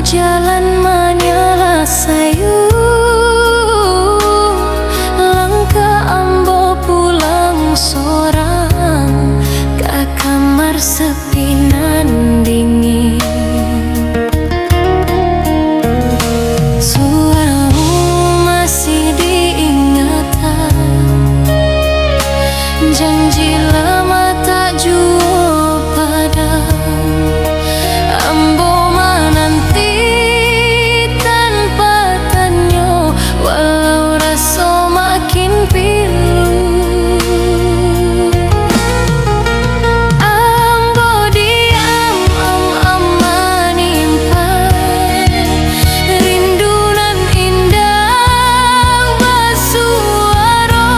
Jalan menyala sayu, langkah ambo pulang sorang ke kamar sepi nan dingin. Suaramu masih diingatan, janji lama tak jua padam. Ambo menanti tanpa tanya, walau rasa makin pilu. Ambo diam menimpan rindu nan indah bersuara.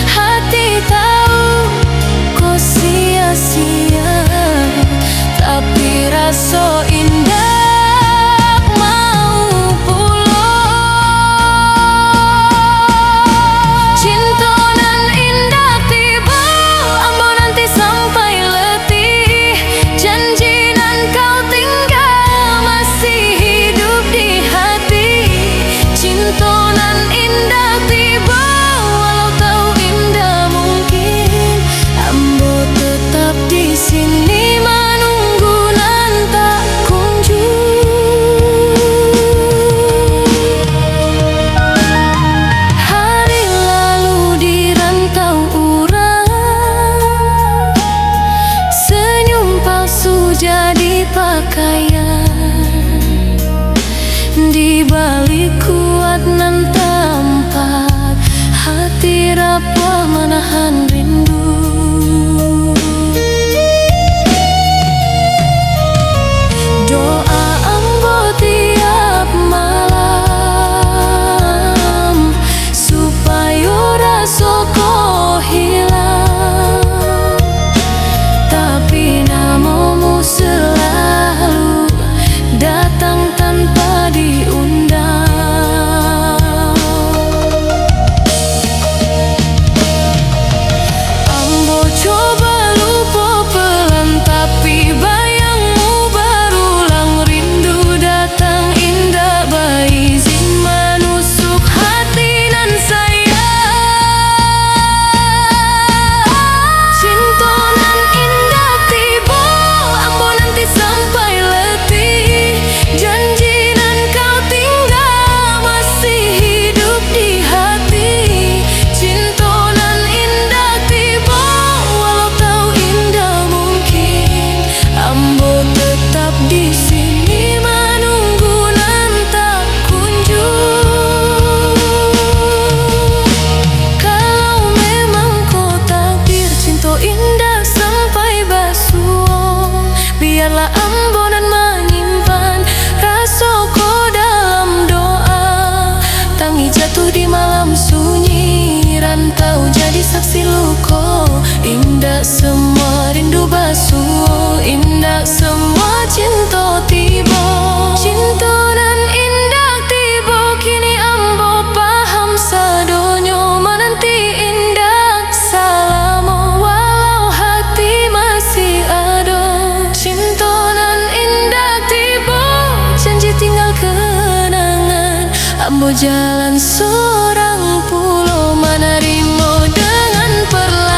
Hati tahu kau sia-sia, tapi rasa indah mau pulang. Cinta nan indah tiba, ambo nanti sampai letih. Janji nan kau tinggal masih hidup di hati. Cinta nan indah tiba, walau tahu indah mungkin. Ambo tetap di sini menunggu nan tak kunjung. Hari lalu di rantau urang, senyum palsu jadi pakaian. Di balik kuat nan tampak, hati rapuh menahan rindu. Doa ambo tiap malam supaya rasa kau hilang, tapi namamu selalu datang tanpa diundang. Ambo coba lupa pelan, tapi bayangmu berulang. Rindu datang indah berizin menusuk hati nan sayang. Cinta nan indah tiba, ambo nanti sampai letih. Janji nan kau tinggal masih hidup di hati. Cinta nan indah tiba, walau tahu indah mungkin. Ambo tetap di sini menunggu nan tak kunjung. Kalau memang kau takdir cinta indah sampai basuh, biarlah ambo nan menyimpan rasa kau dalam doa. Tangi jatuh di malam sunyi, rantau jadi saksi luka. Indah semua rindu basuh, indah semua cinta tiba. Cinta nan indah tiba, kini ambo paham sadonyo menanti indah selama walau hati masih ada. Cinta nan indah tiba, janji tinggal kenangan. Ambo jalan seorang pulau menerima dengan perlahan.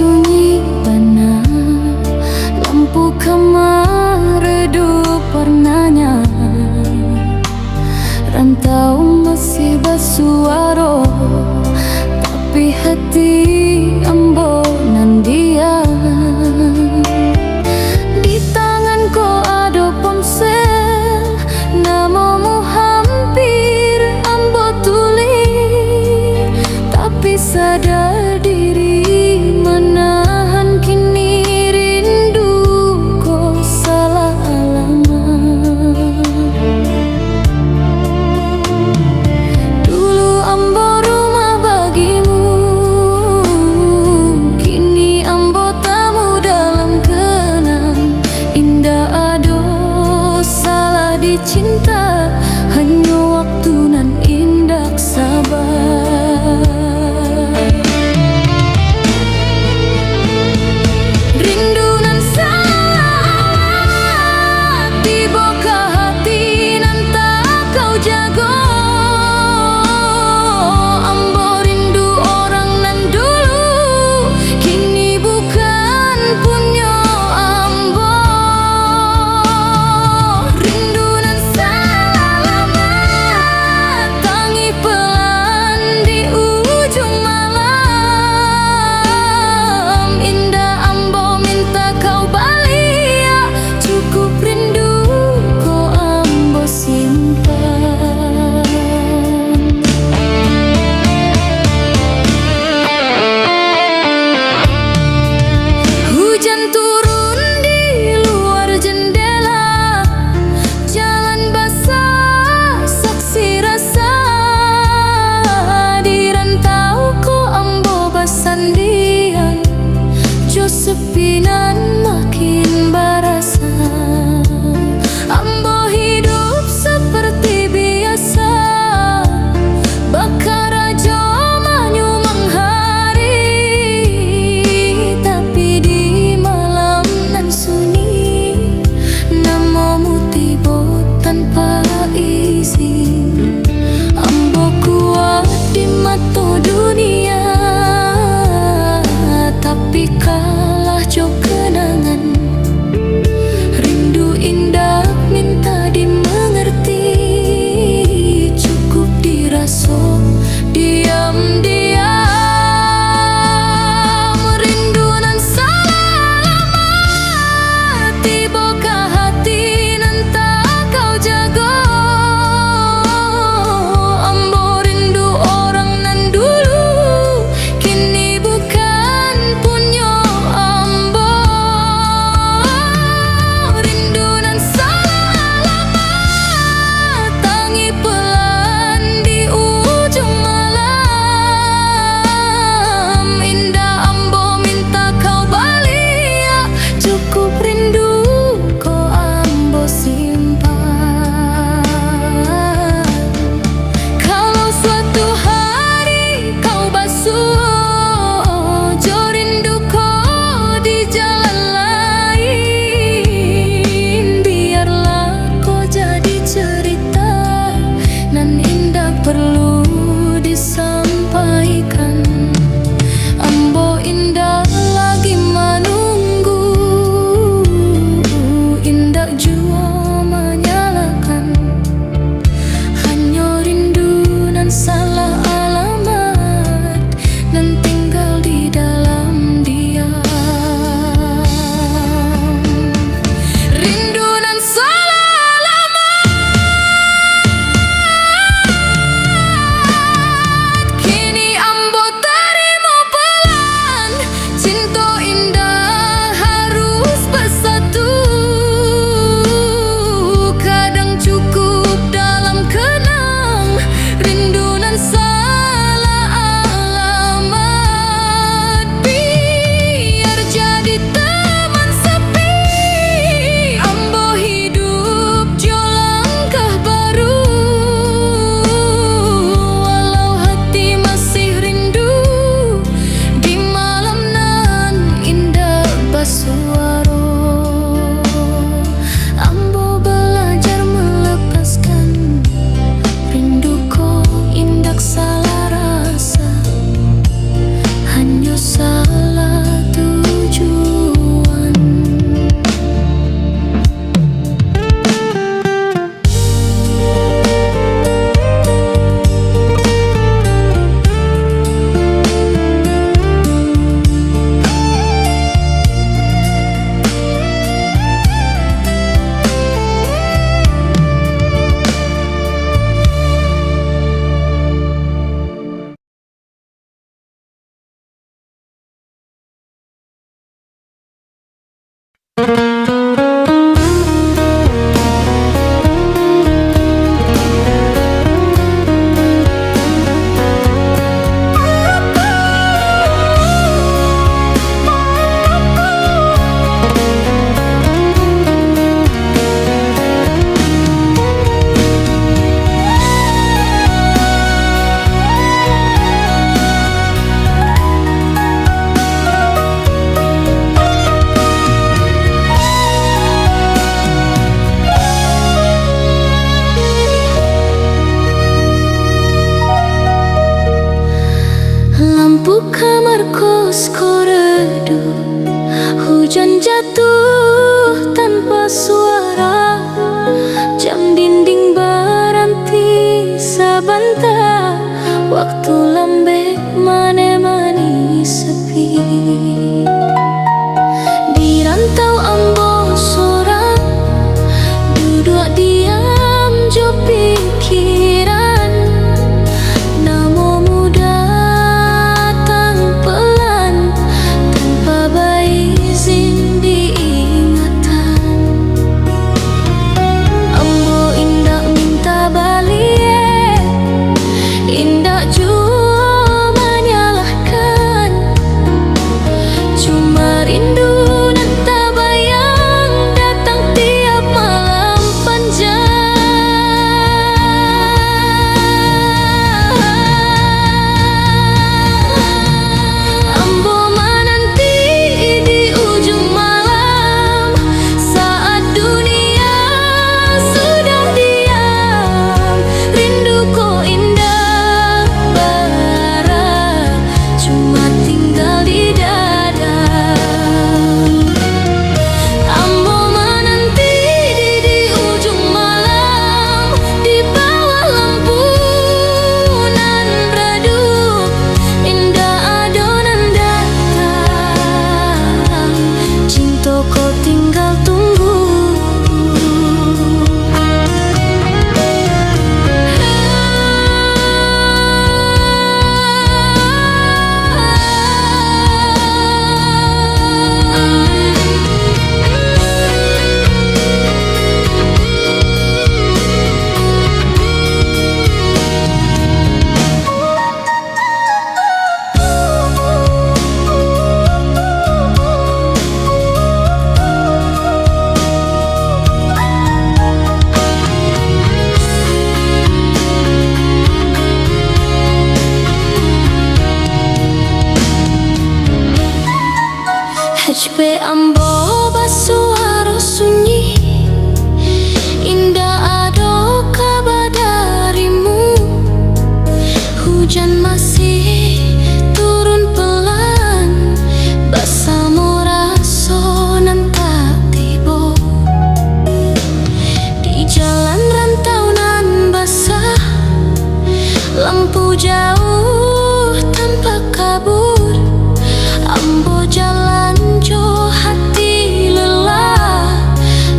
sunyi bana, lampu kamar redup warnanya. Rantau masih bersuara, tapi hati ambo nan dia. Di tanganku ada ponsel, namamu hampir ambo tulis, tapi sadar diri menahan kini rinduku salah alamat. Dulu ambo rumah bagimu, kini ambo tamu dalam kenang. Indah ado salah dicinta, hanya waktu nan indah sabar. Rindu nan salah tiba ke hati nan tak kau jago. Ambo rindu orang nan dulu, kini bukan punya ambo. Rindu nan salah tangi pelan di ujung malam. Indah ambo minta kau balik, cukup rindu kau ambo simpan. Hujan turun di luar jendela, jalan basah saksi rasa. Di rantauku ambo bersandian, jo sepinan makin berasa. Ambo hidup seperti biasa, bakar aja manyumang hari. Tapi di malam nan sunyi, namamu tiba tanpa izin. Ambo kuat di mata dunia, tapi kalah jo kenangan. Rindu indah minta dimengerti, cukup dirasa diam-diam. Rindu nan salah tiba ke hati nan tak kau jaga. Ambo rindu orang nan dulu, kini bukan punya ambo. Rindu nan salah tangi pelan di ujung malam. Lampu kamar kosku redup, hujan jatuh tanpa suara, jam dinding berhenti sabanta, waktu lambe mane-mane sepi. Di rantau ambo sorang, duduk diam jo pikiran, namamu datang pelan tanpa berizin diingatan. Ambo indak minta balik, indak jua menyalahkan, cuma rindu dan tak bayang datang tiap malam panjang. Ambo menanti di ujung malam, saat dunia sudah diam, rinduku indah bara, cuma tinggal di dada. Ambo menanti di ujung malam, di bawah lampu nan redup, indah adonan datang, cinta kau tinggal tunggu. HP ambo basuara sunyi, indah ado kabar darimu, hujan masih turun pelan, basamu raso nan tak tiba. Di jalan rantau nan basah, lampu jauh tanpa kabur, ambo jalan jo hati lelah,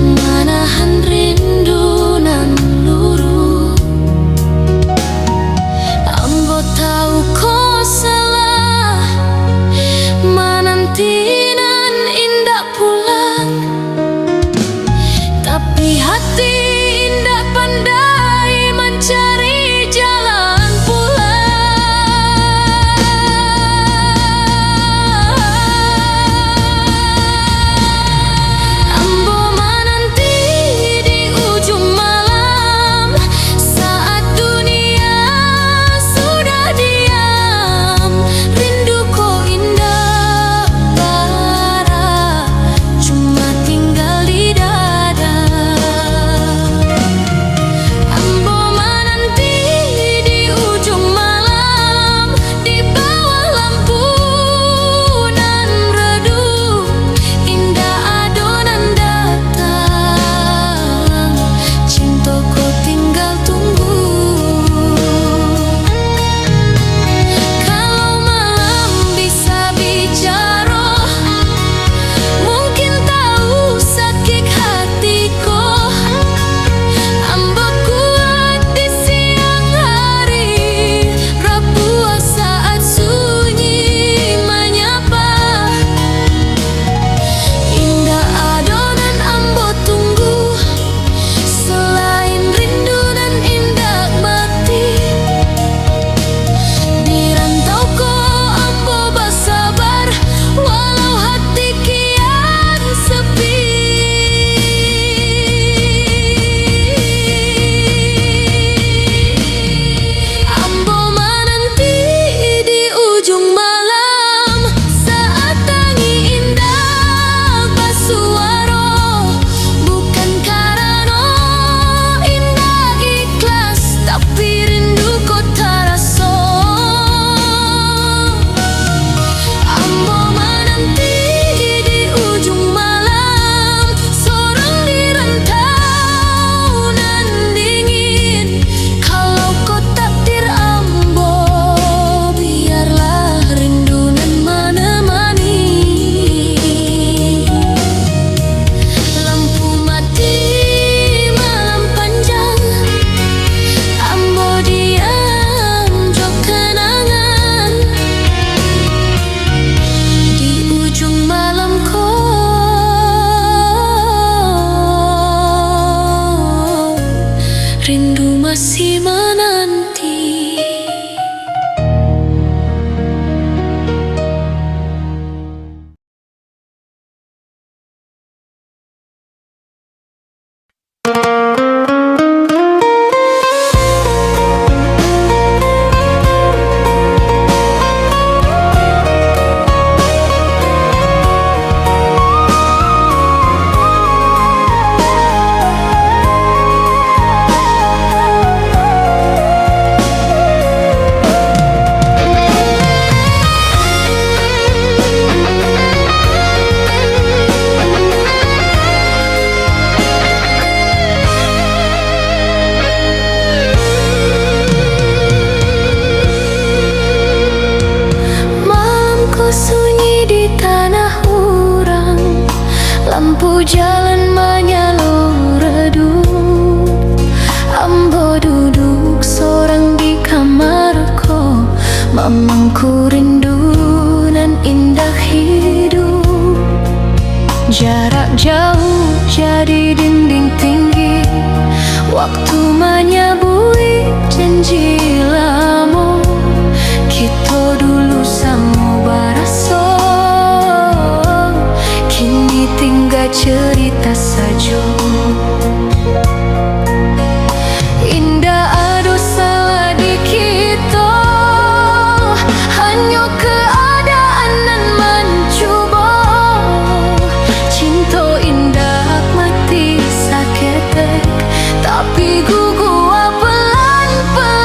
menahan rindu nan luruh. Ambo tahu kau salah, menanti nan indak pulang, tapi hati indak pandai mencari jalan pulang. jauh jadi dinding tinggi. Waktu menyabui janji lamo, kita dulu sama baraso. Kini tinggal cerita saja. Indah ado salah di kita, hanya keadaan nan mencuba. Cinta indah mati saketek, tapi gua pelan-pelan.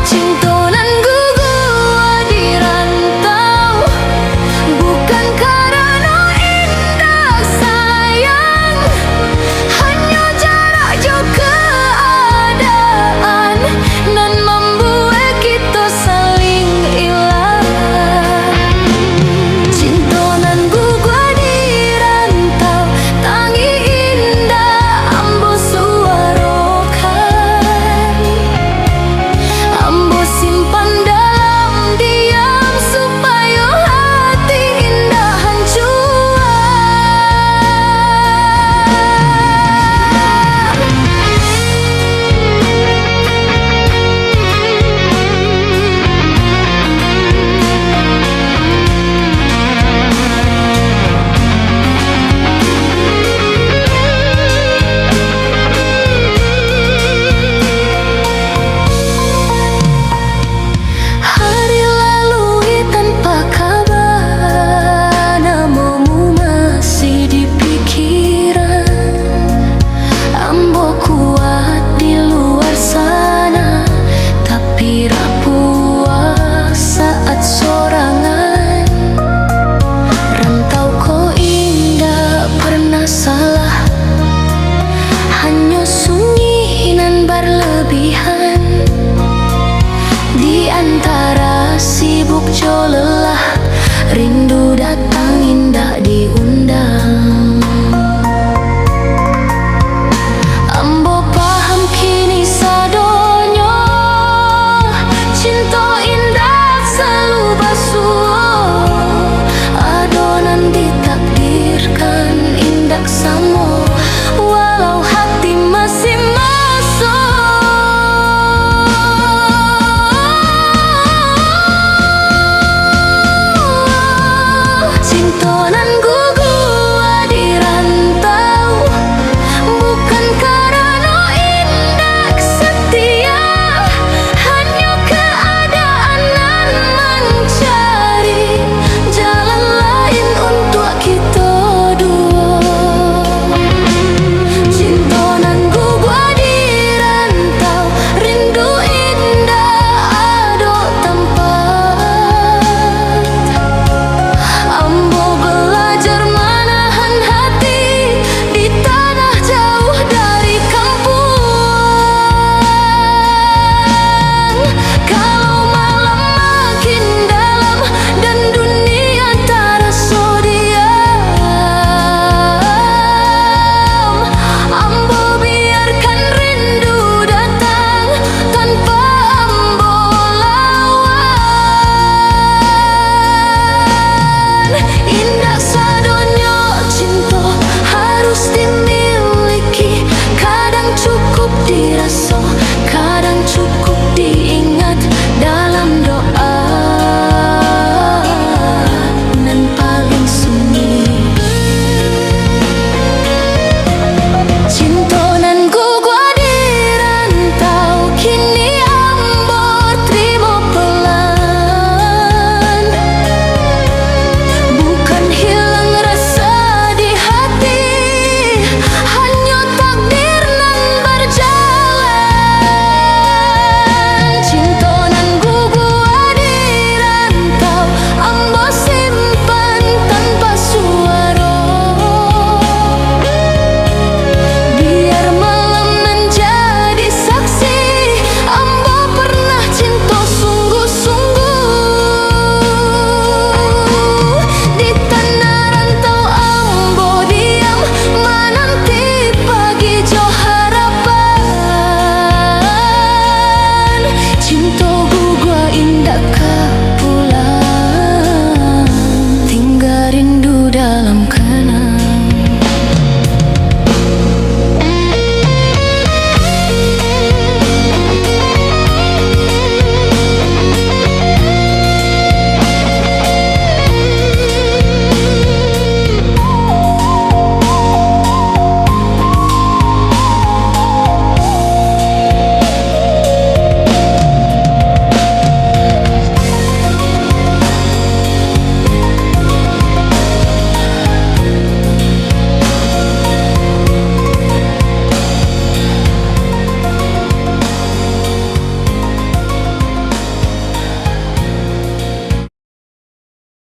Cinta nan gua di rantau, bukan karena indah sayang, hanya jarak jauh keadaan nan membuat kita saling hilang. Cinta nan gua di rantau, tangi indah ambo suarakan, ambo simpan dalam diam supaya hati indah hancur. Hari lalui tanpa kabar, namamu masih di pikiran. Ambo kuat di luar sana, tapi rapuh saat sorangan. Rantau ko indah pernah salah, hanya sunyi nan berlebihan. Di antara sibuk jo lelah, rindu dan